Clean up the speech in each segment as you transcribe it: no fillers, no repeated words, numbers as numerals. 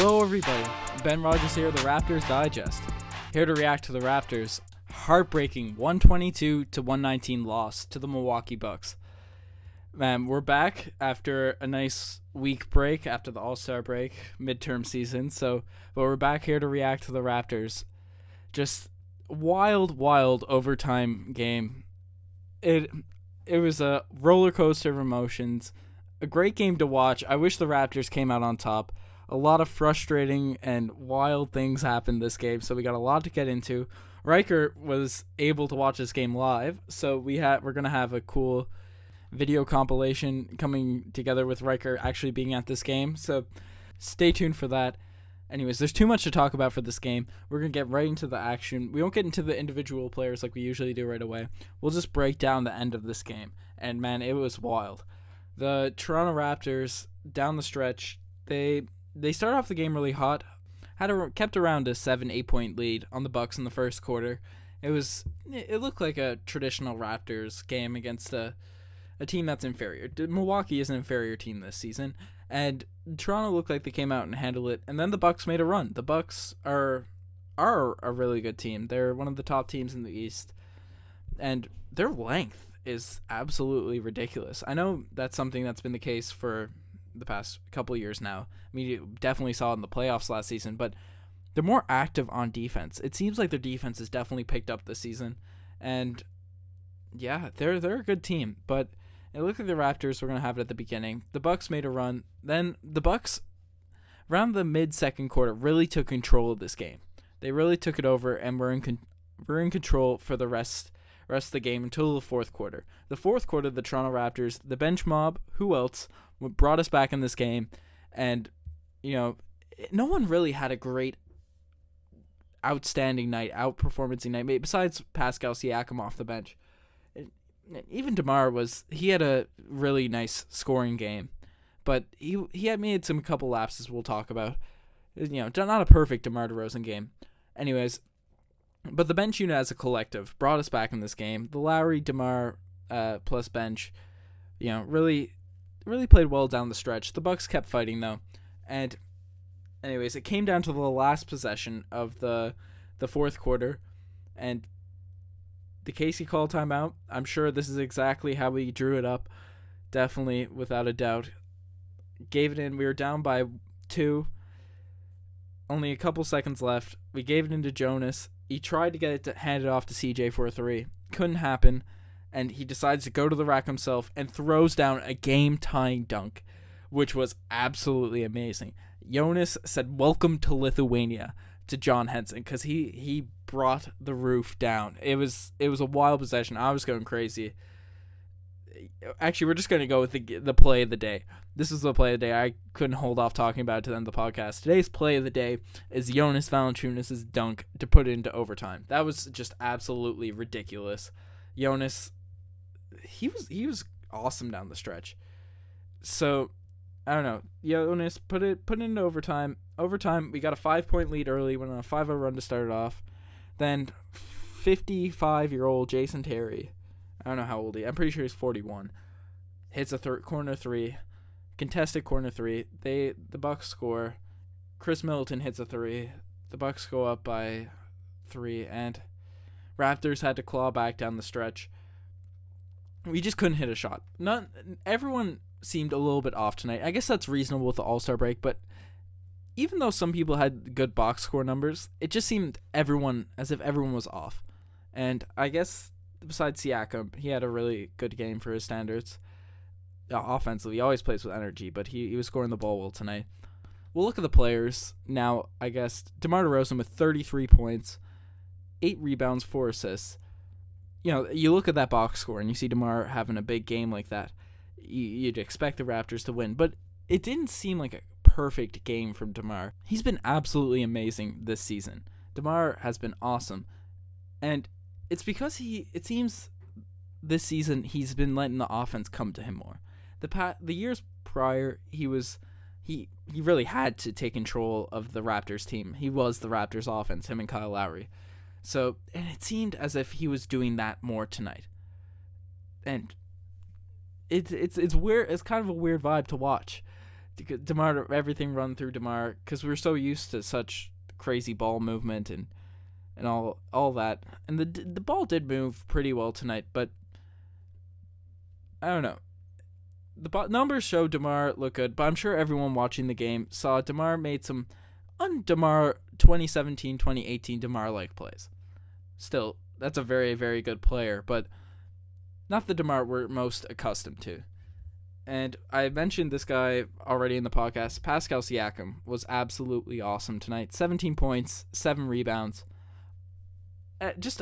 Hello everybody, Ben Rogers here, the Raptors Digest. Here to react to the Raptors' heartbreaking 122-119 loss to the Milwaukee Bucks. Man, we're back after a nice week break, after the All-Star break, midterm season, but we're back here to react to the Raptors. Just wild overtime game. It was a roller coaster of emotions, a great game to watch. I wish the Raptors came out on top. A lot of frustrating and wild things happened this game, so we got a lot to get into. Riker was able to watch this game live, so we're gonna have a cool video compilation coming together with Riker actually being at this game. So stay tuned for that. Anyways, there's too much to talk about for this game. We're gonna get right into the action. We won't get into the individual players like we usually do right away. We'll just break down the end of this game, and man, it was wild. The Toronto Raptors down the stretch, they started off the game really hot, kept around a 7-8 point lead on the Bucks in the first quarter. It looked like a traditional Raptors game against a team that's inferior. Milwaukee is an inferior team this season, and Toronto looked like they came out and handled it. And then the Bucks made a run. The Bucks are a really good team. They're one of the top teams in the East, and their length is absolutely ridiculous. I know that's something that's been the case for the past couple years now. I mean, you definitely saw it in the playoffs last season, but they're more active on defense. It seems like their defense has definitely picked up this season, and yeah, they're a good team. But it looked like the Raptors were gonna have it at the beginning. The Bucks made a run. Then the Bucks, around the mid-second quarter, really took control of this game. They really took it over, and were in control for the rest of the game until the fourth quarter. The fourth quarter, the Toronto Raptors, the bench mob, who else, brought us back in this game. And, no one really had a great outstanding night, outperforming night, besides Pascal Siakam off the bench. Even DeMar he had a really nice scoring game, but he had made some couple lapses we'll talk about. Not a perfect DeMar DeRozan game. Anyways, but the bench unit as a collective brought us back in this game. The Lowry, DeMar plus bench, really played well down the stretch. The Bucks kept fighting though, and anyways, it came down to the last possession of the fourth quarter, and the Casey called timeout. I'm sure this is exactly how we drew it up, definitely without a doubt. Gave it in. We were down by 2. Only a couple seconds left. We gave it into Jonas. He tried to get it handed off to CJ for a 3. Couldn't happen. And he decides to go to the rack himself and throws down a game-tying dunk, which was absolutely amazing. Jonas said, "Welcome to Lithuania," to John Henson, because he brought the roof down. It was a wild possession. I was going crazy. Actually, we're just going to go with the play of the day. This is the play of the day. I couldn't hold off talking about it to the end of the podcast. Today's play of the day is Jonas Valanciunas' dunk to put it into overtime. That was just absolutely ridiculous. Jonas, he was awesome down the stretch. So, I don't know. Jonas put it into overtime. Overtime, we got a 5-point lead early. Went on a 5-0 run to start it off. Then 55-year-old Jason Terry, I don't know how old he is. I'm pretty sure he's 41. Hits a corner 3, contested corner 3. The Bucks score. Chris Middleton hits a 3. The Bucks go up by 3, and Raptors had to claw back down the stretch. We just couldn't hit a shot. Everyone seemed a little bit off tonight. I guess that's reasonable with the All-Star break, but even though some people had good box score numbers, it just seemed as if everyone was off. And I guess besides Siakam, he had a really good game for his standards. Offensively, he always plays with energy, but he was scoring the ball well tonight. We'll look at the players now. I guess DeMar DeRozan with 33 points, 8 rebounds, 4 assists. You look at that box score and you see DeMar having a big game like that. You'd expect the Raptors to win, but it didn't seem like a perfect game from DeMar. He's been absolutely amazing this season. DeMar has been awesome, and it's because it seems this season he's been letting the offense come to him more. The years prior, he really had to take control of the Raptors team. He was the Raptors offense, him and Kyle Lowry. So, and it seemed as if he was doing that more tonight. And it's weird. It's kind of a weird vibe to watch. DeMar, everything run through DeMar because we were so used to such crazy ball movement and all that. And the ball did move pretty well tonight, but I don't know. The numbers show DeMar look good, but I'm sure everyone watching the game saw DeMar made some DeMar 2017, 2018 DeMar-like plays. Still, that's a very, very good player, but not the DeMar we're most accustomed to. And I mentioned this guy already in the podcast. Pascal Siakam was absolutely awesome tonight. 17 points, 7 rebounds. Just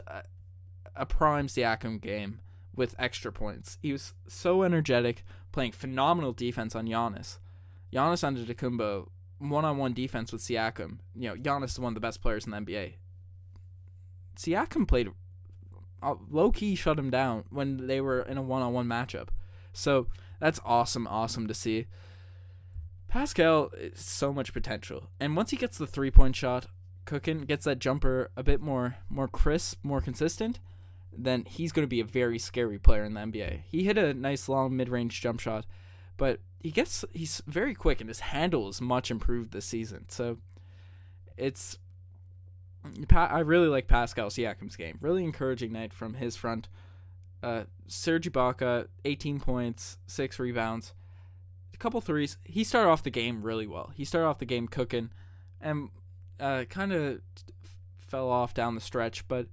a prime Siakam game with extra points. He was so energetic, playing phenomenal defense on Giannis. Giannis Antetokounmpo, one-on-one defense with Siakam. Giannis is one of the best players in the NBA. Siakam played low-key shut him down when they were in a one-on-one matchup. So that's awesome to see. Pascal is so much potential. And once he gets the three-point shot cooking, gets that jumper a bit more crisp, more consistent, then he's going to be a very scary player in the NBA. He hit a nice long mid-range jump shot, but he's very quick and his handle is much improved this season. So I really like Pascal Siakam's game. Really encouraging night from his front. Serge Ibaka, 18 points, 6 rebounds, a couple threes. He started off the game really well. He started off the game cooking and kind of fell off down the stretch, but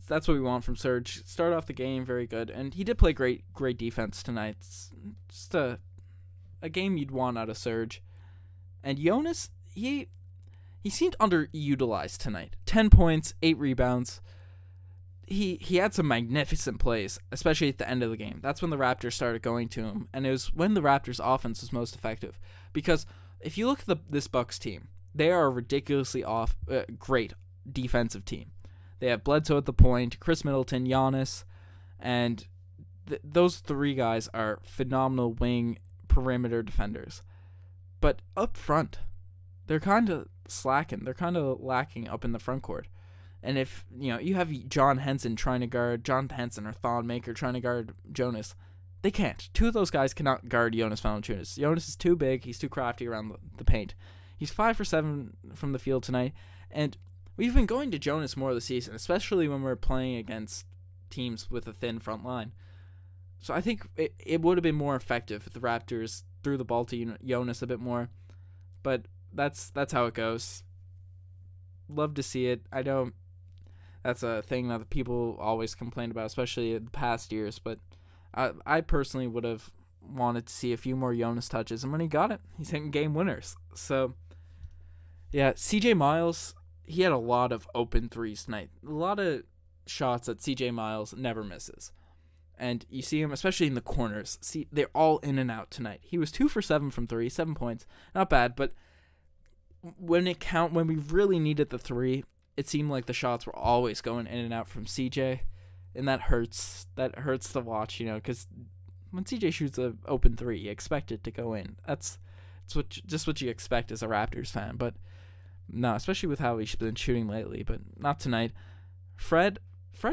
that's what we want from Serge. Start off the game very good, and he did play great defense tonight. It's just a game you'd want out of Serge. And Jonas, he seemed underutilized tonight. 10 points, 8 rebounds. He had some magnificent plays, especially at the end of the game. That's when the Raptors started going to him, and it was when the Raptors' offense was most effective. Because if you look at this Bucks team, they are a ridiculously great defensive team. They have Bledsoe at the point, Chris Middleton, Giannis, and those three guys are phenomenal wing perimeter defenders. But up front, they're kind of slacking. They're kind of lacking up in the front court. And if you have John Henson or Thon Maker trying to guard Jonas, they can't. Two of those guys cannot guard Jonas Valanciunas. Jonas is too big. He's too crafty around the paint. He's 5 for 7 from the field tonight, and we've been going to Jonas more this season, especially when we're playing against teams with a thin front line. So I think it would have been more effective if the Raptors threw the ball to Jonas a bit more, but that's how it goes. Love to see it. I know that's a thing that people always complain about, especially in the past years, but I personally would have wanted to see a few more Jonas touches, and when he got it, he's hitting game winners. So, yeah, CJ Miles, he had a lot of open threes tonight. A lot of shots that CJ Miles never misses. And you see him, especially in the corners. See, they're all in and out tonight. He was 2 for 7 from 3, 7 points. Not bad, but when we really needed the 3, it seemed like the shots were always going in and out from CJ. And that hurts. That hurts to watch, because when CJ shoots an open 3, you expect it to go in. It's what you expect as a Raptors fan. But no, especially with how he's been shooting lately. But not tonight. Fred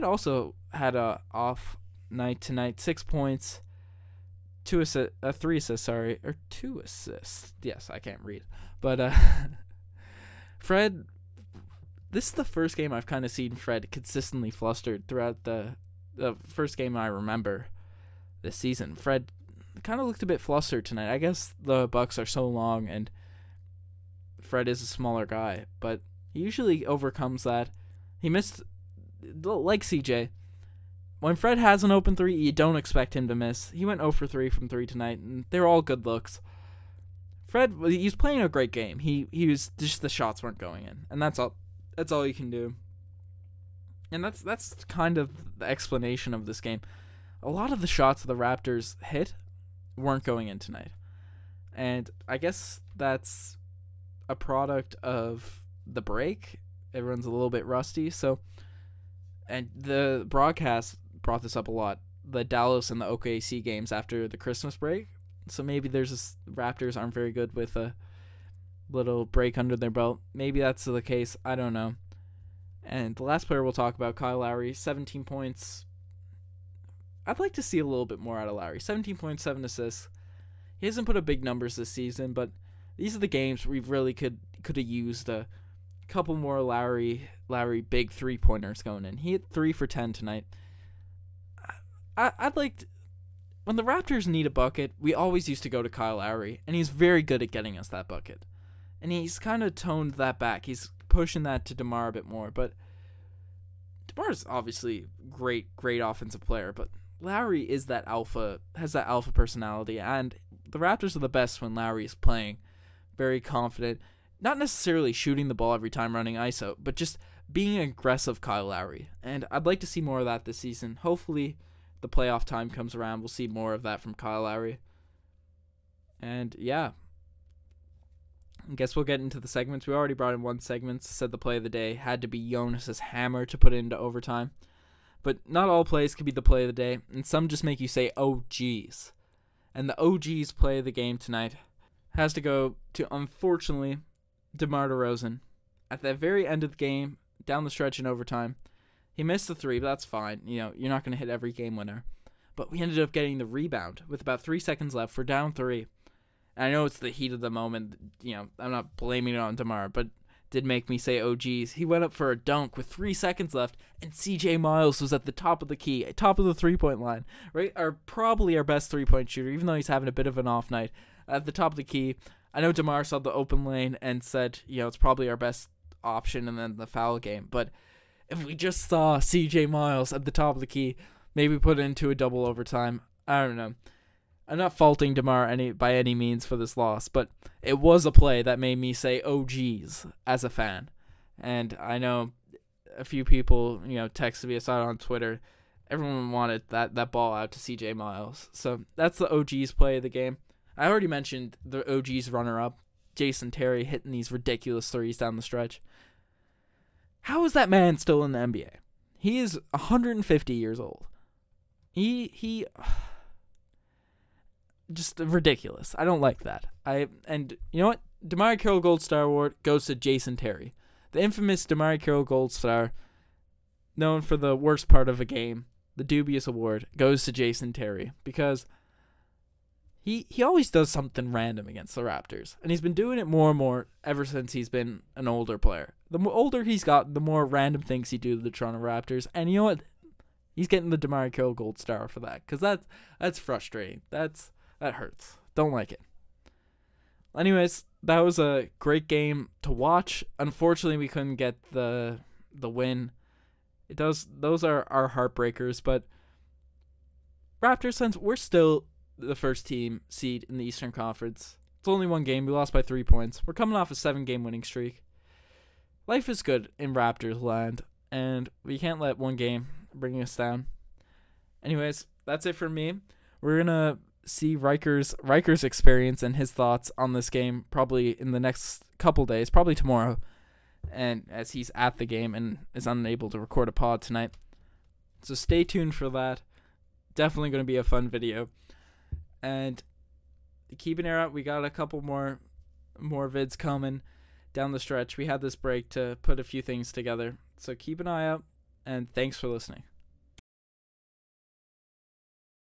also had a off night tonight. 6 points, 3 assists. Or 2 assists. Yes, I can't read. But Fred, this is the first game I've kind of seen Fred consistently flustered throughout the first game I remember this season. Fred kind of looked a bit flustered tonight. I guess the Bucks are so long and Fred is a smaller guy, but he usually overcomes that. He missed, like CJ, when Fred has an open 3, you don't expect him to miss. He went 0 for 3 from 3 tonight, and they're all good looks. Fred, he's playing a great game. He was just, the shots weren't going in, and that's all. That's all you can do. And that's kind of the explanation of this game. A lot of the shots the Raptors hit weren't going in tonight. And I guess that's a product of the break. Everyone's a little bit rusty. So, and the broadcast brought this up a lot. The Dallas and the OKC games after the Christmas break. So maybe Raptors aren't very good with a little break under their belt. Maybe that's the case. I don't know. And the last player we'll talk about, Kyle Lowry, 17 points. I'd like to see a little bit more out of Lowry. 17 points, 7 assists. He hasn't put up big numbers this season, but these are the games where we really could have used a couple more Lowry big 3-pointers going in. He hit 3 for 10 tonight. I'd like to, when the Raptors need a bucket, we always used to go to Kyle Lowry, and he's very good at getting us that bucket. And he's kind of toned that back. He's pushing that to DeMar a bit more, but DeMar's obviously great offensive player, but Lowry is that has that alpha personality, and the Raptors are the best when Lowry is playing very confident, not necessarily shooting the ball every time running ISO, but just being an aggressive Kyle Lowry. And I'd like to see more of that this season. Hopefully the playoff time comes around, we'll see more of that from Kyle Lowry. And yeah, I guess we'll get into the segments. We already brought in one segment, said the play of the day had to be Jonas's hammer to put it into overtime. But not all plays could be the play of the day, and some just make you say, oh geez. And the OG's play of the game tonight has to go to, unfortunately, DeMar DeRozan. At the very end of the game, down the stretch in overtime, he missed the 3, but that's fine. You know, you're not going to hit every game winner. But we ended up getting the rebound with about 3 seconds left. We're down 3. And I know it's the heat of the moment. You know, I'm not blaming it on DeMar, but it did make me say, oh geez. He went up for a dunk with 3 seconds left, and CJ Miles was at the top of the key, top of the 3-point line, right? Probably our best 3-point shooter, even though he's having a bit of an off night. At the top of the key, I know DeMar saw the open lane and said, you know, it's probably our best option, and then the foul game. But if we just saw CJ Miles at the top of the key, maybe put it into a double overtime. I don't know. I'm not faulting DeMar by any means for this loss, but it was a play that made me say, oh geez, as a fan. And I know a few people, you know, texted me, I saw it on Twitter. Everyone wanted that ball out to CJ Miles. So that's the OG's play of the game. I already mentioned the OG's runner-up, Jason Terry, hitting these ridiculous threes down the stretch. How is that man still in the NBA? He is 150 years old. He just ridiculous. I don't like that. And you know what? DeMar Carroll Gold Star Award goes to Jason Terry. The infamous DeMar Carroll Gold Star, known for the worst part of a game, the dubious award, goes to Jason Terry because he always does something random against the Raptors, and he's been doing it more and more ever since he's been an older player. The older he's got, the more random things he do to the Toronto Raptors, and you know what? He's getting the DeMar Carroll Gold Star for that, because that's frustrating. That hurts. Don't like it. Anyways, that was a great game to watch. Unfortunately, we couldn't get the win. Those are our heartbreakers, but Raptors, since we're still the first team seed in the Eastern Conference, it's only one game. We lost by 3 points. We're coming off a 7-game winning streak. Life is good in Raptors land, and we can't let one game bring us down. Anyways, that's it for me. We're gonna see Riker's experience and his thoughts on this game probably in the next couple days, probably tomorrow, and as he's at the game and is unable to record a pod tonight. So stay tuned for that. Definitely going to be a fun video. And keep an ear out. We got a couple more vids coming down the stretch. We had this break to put a few things together. So keep an eye out, and thanks for listening.